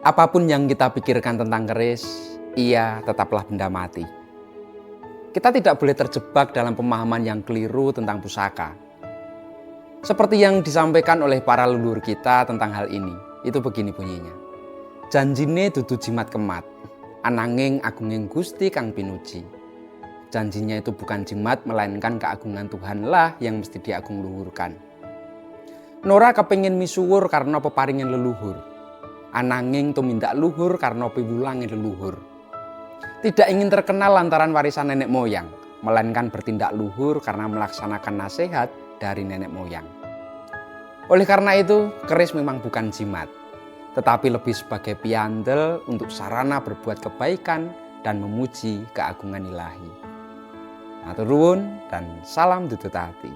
Apapun yang kita pikirkan tentang keris, ia tetaplah benda mati. Kita tidak boleh terjebak dalam pemahaman yang keliru tentang pusaka. Seperti yang disampaikan oleh para leluhur kita tentang hal ini, itu begini bunyinya. Janjine dudu jimat kemat, ananging agunging Gusti kang pinuji. Janjinya itu bukan jimat, melainkan keagungan Tuhanlah yang mesti diagung luhurkan. Nora kepengin misuwur karena peparingin leluhur. Ananging tumindak luhur karena piwulangin leluhur. Tidak ingin terkenal lantaran warisan nenek moyang, melainkan bertindak luhur karena melaksanakan nasihat dari nenek moyang. Oleh karena itu, keris memang bukan jimat, tetapi lebih sebagai piandel untuk sarana berbuat kebaikan dan memuji keagungan ilahi. Matur nuwun dan salam tutut hati.